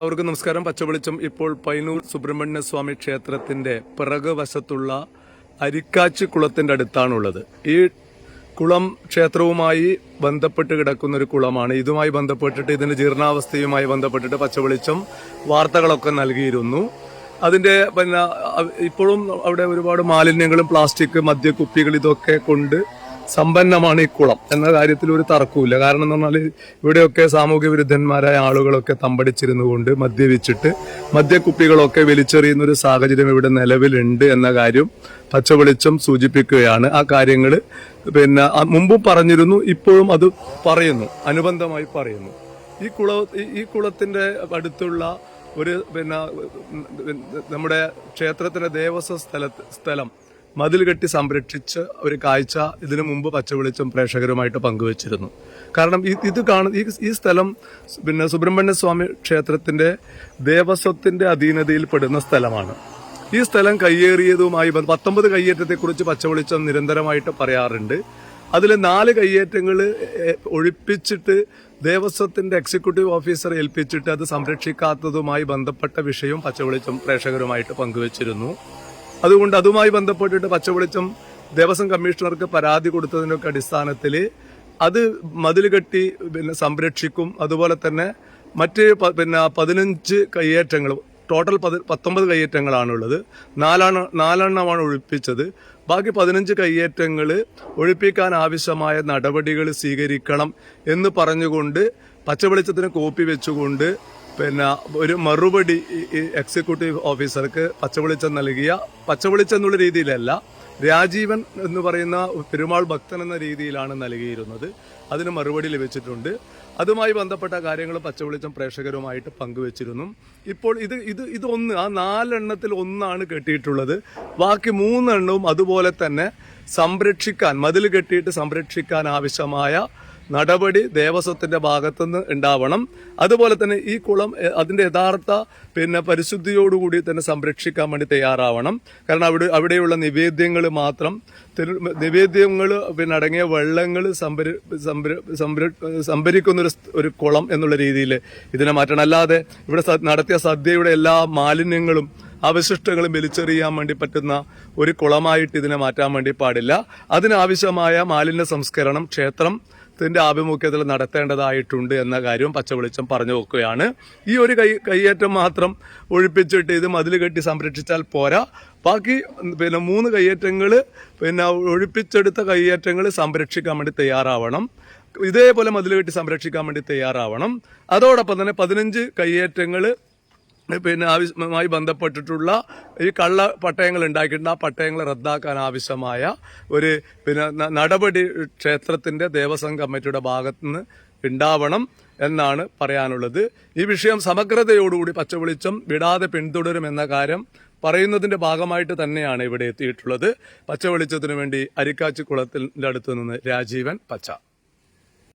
അവർക്ക് നമസ്കാരം. പച്ചവെളിച്ചം ഇപ്പോൾ പയ്യന്നൂർ സുബ്രഹ്മണ്യ സ്വാമി ക്ഷേത്രത്തിന്റെ പിറകു വശത്തുള്ള അരിക്കാച്ചി കുളത്തിന്റെ അടുത്താണുള്ളത്. ഈ കുളം ക്ഷേത്രവുമായി ബന്ധപ്പെട്ട് കിടക്കുന്ന ഒരു കുളമാണ്. ഇതുമായി ബന്ധപ്പെട്ടിട്ട് ഇതിന്റെ ജീർണാവസ്ഥയുമായി ബന്ധപ്പെട്ടിട്ട് പച്ചവെളിച്ചം വാർത്തകളൊക്കെ നൽകിയിരുന്നു. അതിന്റെ ഇപ്പോഴും അവിടെ ഒരുപാട് മാലിന്യങ്ങളും പ്ലാസ്റ്റിക് മദ്യക്കുപ്പികൾ ഇതൊക്കെ കൊണ്ട് സമ്പന്നമാണ് ഈ കുളം എന്ന കാര്യത്തിൽ ഒരു തർക്കവുമില്ല. കാരണം എന്ന് പറഞ്ഞാൽ ഇവിടെയൊക്കെ സാമൂഹ്യ വിരുദ്ധന്മാരായ ആളുകളൊക്കെ തമ്പടിച്ചിരുന്നുകൊണ്ട് മദ്യപിച്ചിട്ട് മദ്യക്കുപ്പികളൊക്കെ വലിച്ചെറിയുന്ന ഒരു സാഹചര്യം ഇവിടെ നിലവിലുണ്ട് എന്ന കാര്യം പച്ചവെളിച്ചം സൂചിപ്പിക്കുകയാണ്. ആ കാര്യങ്ങൾ മുമ്പും പറഞ്ഞിരുന്നു, ഇപ്പോഴും അത് പറയുന്നു, അനുബന്ധമായി പറയുന്നു. ഈ കുളത്തിന്റെ അടുത്തുള്ള ഒരു നമ്മുടെ ക്ഷേത്രത്തിന്റെ ദേവസ്വ സ്ഥലം മതിൽ കെട്ടി സംരക്ഷിച്ച് ഒരു കാഴ്ച ഇതിനു മുമ്പ് പച്ചവെളിച്ചം പ്രേക്ഷകരുമായിട്ട് പങ്കുവച്ചിരുന്നു. കാരണം ഈ സ്ഥലം സുബ്രഹ്മണ്യ സ്വാമി ക്ഷേത്രത്തിന്റെ ദേവസ്വത്തിന്റെ അധീനതയിൽ പെടുന്ന സ്ഥലമാണ്. ഈ സ്ഥലം കയ്യേറിയതുമായി 19 കയ്യേറ്റത്തെക്കുറിച്ച് പച്ചവെളിച്ചം നിരന്തരമായിട്ട് പറയാറുണ്ട്. അതിൽ 4 കയ്യേറ്റങ്ങൾ ഒഴിപ്പിച്ചിട്ട് ദേവസ്വത്തിന്റെ എക്സിക്യൂട്ടീവ് ഓഫീസറെ ഏൽപ്പിച്ചിട്ട് അത് സംരക്ഷിക്കാത്തതുമായി ബന്ധപ്പെട്ട വിഷയം പച്ചവെളിച്ചം പ്രേക്ഷകരുമായിട്ട് പങ്കുവച്ചിരുന്നു. അതുകൊണ്ട് അതുമായി ബന്ധപ്പെട്ടിട്ട് പച്ചവെളിച്ചം ദേവസ്വം കമ്മീഷണർക്ക് പരാതി കൊടുത്തതിനൊക്കെ അടിസ്ഥാനത്തിൽ അത് മതിൽ കെട്ടി സംരക്ഷിക്കും. അതുപോലെ തന്നെ മറ്റ് 15 കയ്യേറ്റങ്ങൾ, ടോട്ടൽ 19 കയ്യേറ്റങ്ങളാണുള്ളത്. 4 ഒഴിപ്പിച്ചത്. ബാക്കി 15 കയ്യേറ്റങ്ങൾ ഒഴിപ്പിക്കാൻ ആവശ്യമായ നടപടികൾ സ്വീകരിക്കണം എന്ന് പറഞ്ഞുകൊണ്ട് പച്ചവെളിച്ചത്തിന് കോപ്പി വെച്ചുകൊണ്ട് ഒരു മറുപടി എക്സിക്യൂട്ടീവ് ഓഫീസർക്ക് പച്ചവെളിച്ചം എന്നുള്ള രീതിയിലല്ല, രാജീവൻ എന്ന് പറയുന്ന പെരുമാൾ ഭക്തൻ എന്ന രീതിയിലാണ് നൽകിയിരുന്നത്. അതിന് മറുപടി ലഭിച്ചിട്ടുണ്ട്. അതുമായി ബന്ധപ്പെട്ട കാര്യങ്ങൾ പച്ചവെളിച്ചം പ്രേക്ഷകരുമായിട്ട് പങ്കുവച്ചിരുന്നു. ഇപ്പോൾ ഇതൊന്ന്, ആ 4 എണ്ണത്തിൽ ഒന്നാണ് കെട്ടിയിട്ടുള്ളത്. ബാക്കി 3 എണ്ണവും അതുപോലെ തന്നെ സംരക്ഷിക്കാൻ, മതിൽ കെട്ടിയിട്ട് സംരക്ഷിക്കാൻ ആവശ്യമായ നടപടി ദേവസ്വത്തിന്റെ ഭാഗത്തുനിന്ന് ഉണ്ടാവണം. അതുപോലെ തന്നെ ഈ കുളം അതിന്റെ യഥാർത്ഥ പരിശുദ്ധിയോടുകൂടി തന്നെ സംരക്ഷിക്കാൻ വേണ്ടി തയ്യാറാവണം. കാരണം അവിടെയുള്ള നിവേദ്യങ്ങൾ മാത്രം, നിവേദ്യങ്ങൾ അടങ്ങിയ വെള്ളങ്ങൾ സംഭരിക്കുന്ന ഒരു കുളം എന്നുള്ള രീതിയിൽ ഇതിനെ മാറ്റണം. അല്ലാതെ ഇവിടെ നടത്തിയ സദ്യയുടെ എല്ലാ മാലിന്യങ്ങളും അവശിഷ്ടങ്ങളും വലിച്ചെറിയാൻ വേണ്ടി പറ്റുന്ന ഒരു കുളമായിട്ട് ഇതിനെ മാറ്റാൻ വേണ്ടി പാടില്ല. അതിനാവശ്യമായ മാലിന്യ സംസ്കരണം ക്ഷേത്രത്തിന്റെ ആഭിമുഖ്യത്തിൽ നടത്തേണ്ടതായിട്ടുണ്ട് എന്ന കാര്യം പച്ചവെളിച്ചം പറഞ്ഞു വെക്കുകയാണ്. ഈ ഒരു കയ്യേറ്റം മാത്രം ഒഴിപ്പിച്ചിട്ട് ഇത് മതിൽ കെട്ടി സംരക്ഷിച്ചാൽ പോരാ. ബാക്കി 3 കയ്യേറ്റങ്ങൾ ഒഴിപ്പിച്ചെടുത്ത കയ്യേറ്റങ്ങൾ സംരക്ഷിക്കാൻ വേണ്ടി തയ്യാറാവണം. ഇതേപോലെ മതിൽ കെട്ടി സംരക്ഷിക്കാൻ വേണ്ടി തയ്യാറാവണം. അതോടൊപ്പം തന്നെ 15 കയ്യേറ്റങ്ങൾ ആവശ്യമായി ബന്ധപ്പെട്ടിട്ടുള്ള ഈ കള്ള പട്ടയങ്ങൾ ഉണ്ടാക്കിയിട്ടുണ്ട്. ആ പട്ടയങ്ങൾ റദ്ദാക്കാൻ ആവശ്യമായ ഒരു നടപടി ക്ഷേത്രത്തിന്റെ ദേവസ്വം കമ്മിറ്റിയുടെ ഭാഗത്തുനിന്ന് ഉണ്ടാവണം എന്നാണ് പറയാനുള്ളത്. ഈ വിഷയം സമഗ്രതയോടുകൂടി പച്ചവെളിച്ചം വിടാതെ പിന്തുടരുമെന്ന കാര്യം പറയുന്നതിന്റെ ഭാഗമായിട്ട് തന്നെയാണ് ഇവിടെ എത്തിയിട്ടുള്ളത്. പച്ചവെളിച്ചത്തിനു വേണ്ടി അരിക്കാച്ചി കുളത്തിന്റെ അടുത്തു നിന്ന് രാജീവൻ പച്ച.